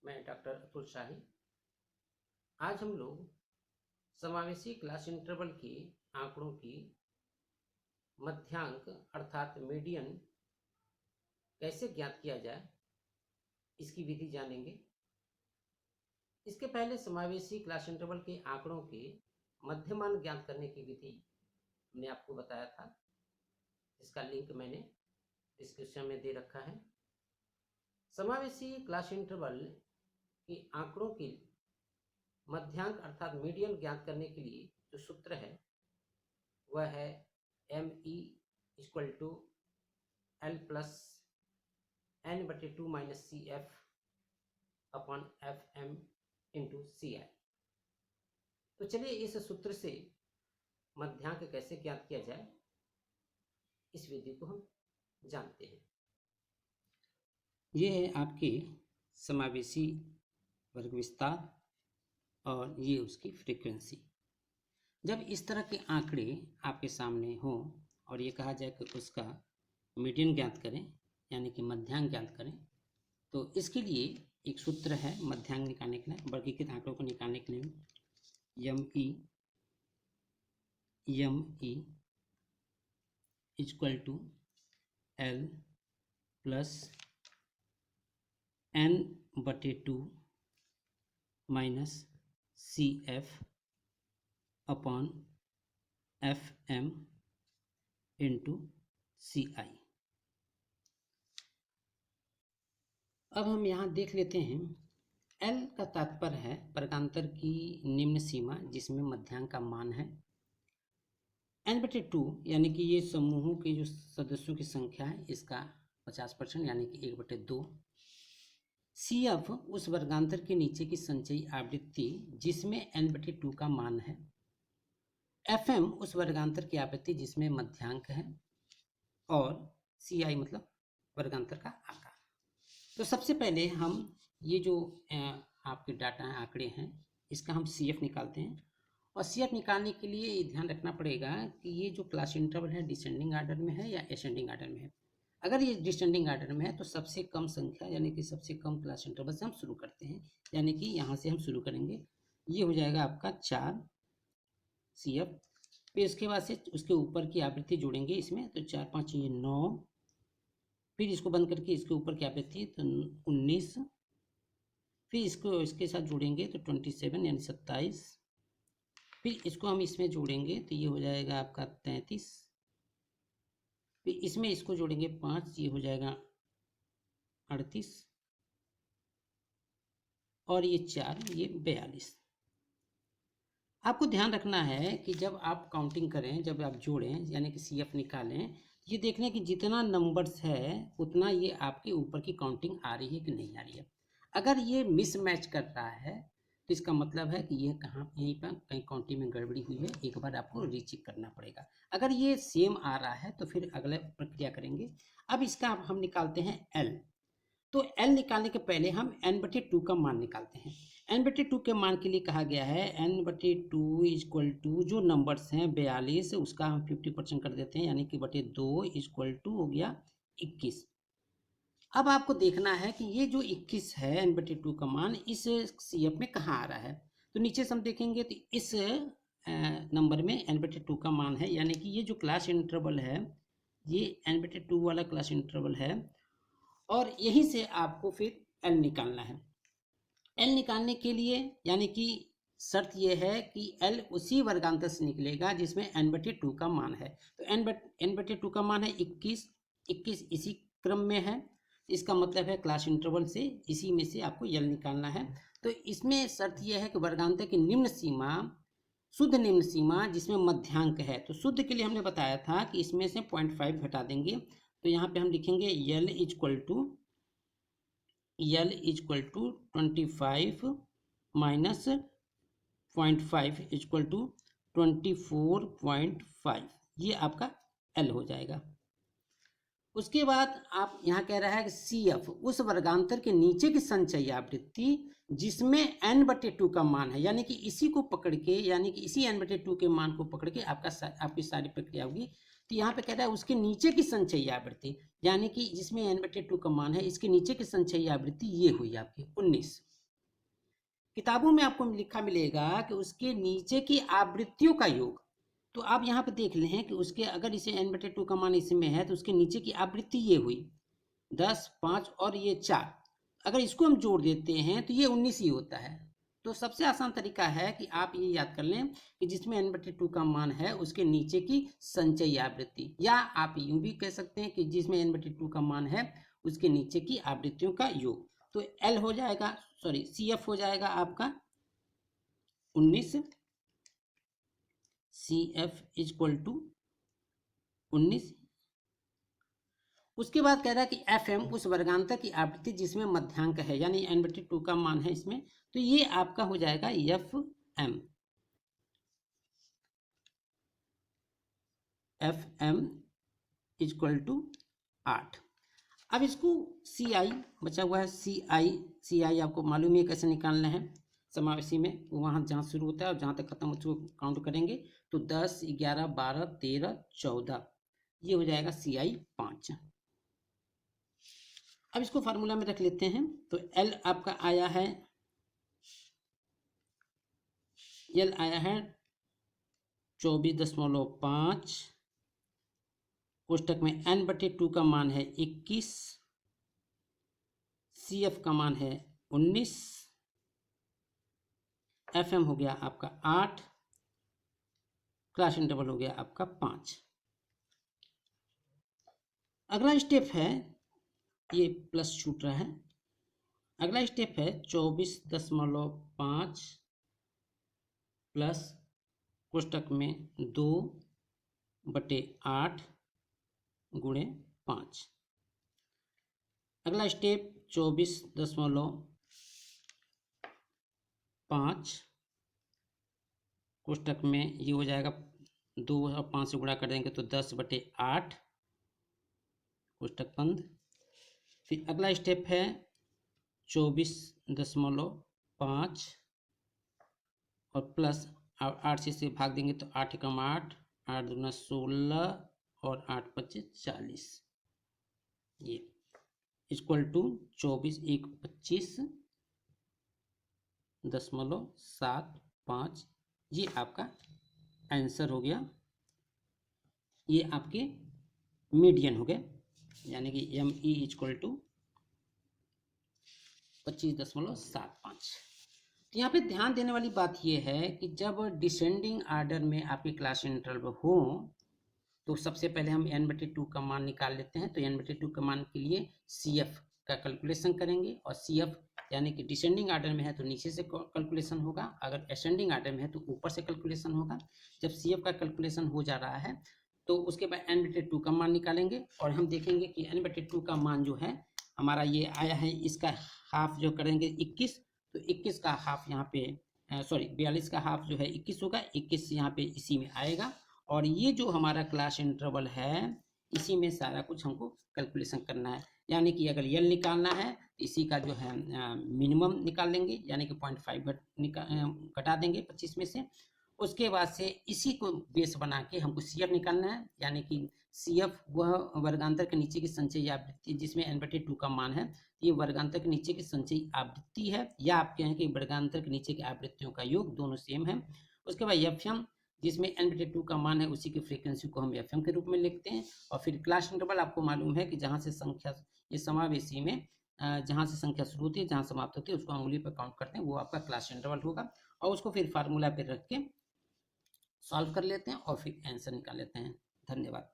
मैं डॉक्टर अतुल शाही। आज हम लोग समावेशी क्लास इंटरवल के आंकड़ों की मध्यांक अर्थात मीडियन कैसे ज्ञात किया जाए इसकी विधि जानेंगे। इसके पहले समावेशी क्लास इंटरवल के आंकड़ों के मध्यमान ज्ञात करने की विधि हमने आपको बताया था, इसका लिंक मैंने डिस्क्रिप्शन में दे रखा है। समावेशी क्लास इंटरवल के आंकड़ों के मध्यांक अर्थात मीडियन ज्ञात करने के लिए जो सूत्र है वह है ME = L + N/2 - CF/FM × CI। तो चलिए इस सूत्र से मध्यांक कैसे ज्ञात किया जाए इस विधि को हम जानते हैं। यह है आपके समावेशी वर्ग विस्तार और ये उसकी फ्रीक्वेंसी। जब इस तरह के आंकड़े आपके सामने हो और ये कहा जाए कि उसका मीडियन ज्ञात करें यानी कि मध्यांक ज्ञात करें, तो इसके लिए एक सूत्र है मध्यांक निकालने के लिए, वर्गीकृत आंकड़ों को निकालने के लिए। ME = L + N/2 - CF/FM × CI। अब हम यहाँ देख लेते हैं, L का तात्पर्य है वर्गांतर की निम्न सीमा जिसमें मध्यांक का मान है। N/2 यानी कि ये समूहों के जो सदस्यों की संख्या है इसका 50% यानी कि 1/2। CF उस वर्गांतर के नीचे की संचयी आवृत्ति जिसमें N/2 का मान है। FM उस वर्गांतर की आवृत्ति जिसमें मध्यांक है और CI मतलब वर्गांतर का आकार। तो सबसे पहले हम ये जो आपके डाटा हैं, आंकड़े हैं, इसका हम CF निकालते हैं। और CF निकालने के लिए ये ध्यान रखना पड़ेगा कि ये जो क्लास इंटरवल है डिसेंडिंग आर्डर में है या असेंडिंग आर्डर में है। अगर ये डिसेंडिंग आर्डर में है तो सबसे कम संख्या यानी कि सबसे कम क्लास इंटरवल से हम शुरू करते हैं, यानी कि यहाँ से हम शुरू करेंगे। ये हो जाएगा आपका 4 CF। फिर इसके बाद से उसके ऊपर की आवृत्ति जोड़ेंगे इसमें, तो 4 5 ये 9। फिर इसको बंद करके इसके ऊपर की आवृत्ति तो 19। फिर इसको इसके साथ जोड़ेंगे तो 27 यानी 27। फिर इसको हम इसमें जोड़ेंगे तो ये हो जाएगा आपका 33। फिर इसमें इसको जोड़ेंगे 5, ये हो जाएगा 38। और ये 4, ये 42। आपको ध्यान रखना है कि जब आप काउंटिंग करें, जब आप जोड़ें यानी कि CF निकालें, ये देखने कि जितना नंबर्स है उतना ये आपके ऊपर की काउंटिंग आ रही है कि नहीं आ रही है। अगर ये मिसमैच कर रहा है तो इसका मतलब है कि ये यहीं पर कहीं काउंटिंग में गड़बड़ी हुई है, एक बार आपको रीचेक करना पड़ेगा। अगर ये सेम आ रहा है तो फिर अगला प्रक्रिया करेंगे। अब इसका हम निकालते हैं L। तो L निकालने के पहले हम N/2 का मान निकालते हैं। N/2 के मान के लिए कहा गया है N/2 = जो नंबर्स हैं 42, उसका हम 50% कर देते हैं यानी कि /2 = हो गया 21। अब आपको देखना है कि ये जो 21 है N/2 का मान इस CF में कहाँ आ रहा है। तो नीचे से हम देखेंगे तो इस नंबर में N/2 का मान है, यानी कि ये जो क्लास इंटरवल है ये N/2 वाला क्लास इंटरवल है और यहीं से आपको फिर L निकालना है। L निकालने के लिए यानी कि शर्त यह है कि L उसी वर्गांतर से निकलेगा जिसमें N/2 का मान है। तो N/2 का मान है 21, 21 इसी क्रम में है, इसका मतलब है क्लास इंटरवल से इसी में से आपको L निकालना है। तो इसमें शर्त यह है कि वर्गांतर की निम्न सीमा, शुद्ध निम्न सीमा जिसमें मध्यांक है, तो शुद्ध के लिए हमने बताया था कि इसमें से 0.5 घटा देंगे। तो यहाँ पे हम लिखेंगे L = 25 - 0.5 = 24.5। ये आपका L हो जाएगा। उसके बाद आप यहाँ कह रहा है कि CF उस वर्गांतर के नीचे की संचयी आवृत्ति जिसमें N/2 का मान है, यानी कि इसी को पकड़ के, यानी कि इसी N/2 के मान को पकड़ के आपकी सारी प्रक्रिया होगी। तो यहाँ पे कह रहा है उसके नीचे की संचयी आवृत्ति, यानी कि जिसमें N/2 का मान है इसके नीचे की संचयी आवृत्ति ये हुई आपकी 19। किताबों में आपको लिखा मिलेगा कि उसके नीचे की आवृत्तियों का योग। तो आप यहाँ पे देख लें कि उसके अगर इसे n/2 का मान इसमें है तो उसके नीचे की आवृत्ति ये हुई 10, 5 और ये 4। अगर इसको हम जोड़ देते हैं तो ये 19 ही होता है। तो सबसे आसान तरीका है कि आप ये याद कर लें कि जिसमें n/2 का मान है उसके नीचे की संचयी आवृत्ति, या आप यूं भी कह सकते हैं कि जिसमें n/2 का मान है उसके नीचे की आवृत्तियों का योग। तो L हो जाएगा, सॉरी CF हो जाएगा आपका 19, CF इक्वल टू 19। उसके बाद कह रहा है कि FM उस वर्गांतर की आवृत्ति जिसमें मध्यांक है, यानी n/2 का मान है इसमें, तो ये आपका हो जाएगा FM इक्वल टू 8। अब इसको CI बचा हुआ है, CI आपको मालूम है कैसे निकालना है। समावेशी में वहाँ जहाँ शुरू होता है और जहाँ तक खत्म हो उसको काउंट करेंगे तो 10, 11, 12, 13, 14, ये हो जाएगा CI 5। अब इसको फार्मूला में रख लेते हैं। तो L आपका आया है, L आया है 24.5, कोष्टक में n/2 का मान है 21, CF का मान है 19, FM हो गया आपका 8, क्लास इंटरवल हो गया आपका 5। अगला स्टेप है, ये प्लस छूट रहा है, अगला स्टेप है 24.5 प्लस कोष्टक में 2/8 गुणे 5। अगला स्टेप 24.5 कोष्टक में ये हो जाएगा 2 और 5 से गुणा कर देंगे तो 10/8 कोष्टक बंद। फिर अगला स्टेप है 24.5 और प्लस 8 से इसे भाग देंगे तो 8 एकम 8, 8 दूना 16 और 8 पच्चीस 40, ये इक्वल टू 24, 1, 25.75, ये आपका आंसर हो गया। ये आपके मीडियन हो गए, यानी कि ME इक्वल टू 25.75। तो यहाँ पे ध्यान देने वाली बात यह है कि जब डिसेंडिंग आर्डर में आपके क्लास इंटरवल हो तो सबसे पहले हम n/2 का मान निकाल लेते हैं। तो n/2 का मान के लिए CF का कैलकुलेशन करेंगे, और CF यानी कि डिसेंडिंग आर्डर में है तो नीचे से कैलकुलेशन होगा, अगर असेंडिंग आर्डर में है तो ऊपर से कैलकुलेशन होगा। जब CF का कैलकुलेशन हो जा रहा है तो उसके बाद n/2 का मान निकालेंगे, और हम देखेंगे कि n/2 का मान जो है हमारा ये आया है, इसका हाफ जो करेंगे 21, तो 21 का हाफ यहाँ पे 42 का हाफ जो है 21 होगा, 21 यहाँ पे इसी में आएगा। और ये जो हमारा क्लास इंटरवल है इसी में सारा कुछ हमको कैलकुलेशन करना है, यानी कि अगर L निकालना है तो इसी का जो है मिनिमम निकाल लेंगे, यानी कि 0.5 घटा देंगे 25 में से। उसके बाद से इसी को बेस बना के हमको CF निकालना है, यानी कि CF वह वर्गांतर के नीचे की संचयी आवृत्ति जिसमें n/2 का मान है, ये वर्गांतर के नीचे की संचयी आवृत्ति है, या आप कहें कि वर्गांतर के नीचे की आवृत्तियों का योग, दोनों सेम है। उसके बाद FM जिसमें n/2 का मान है उसी की फ्रीक्वेंसी को हम FM के रूप में लिखते हैं। और फिर क्लास इंटरवल आपको मालूम है कि जहाँ से संख्या, ये समावेशी में जहाँ से संख्या शुरू होती है जहाँ समाप्त होती है उसको अंगुली पर काउंट करते हैं, वो आपका क्लास इंटरवल होगा। और उसको फिर फार्मूला पे रख के सॉल्व कर लेते हैं और फिर आंसर निकाल लेते हैं। धन्यवाद।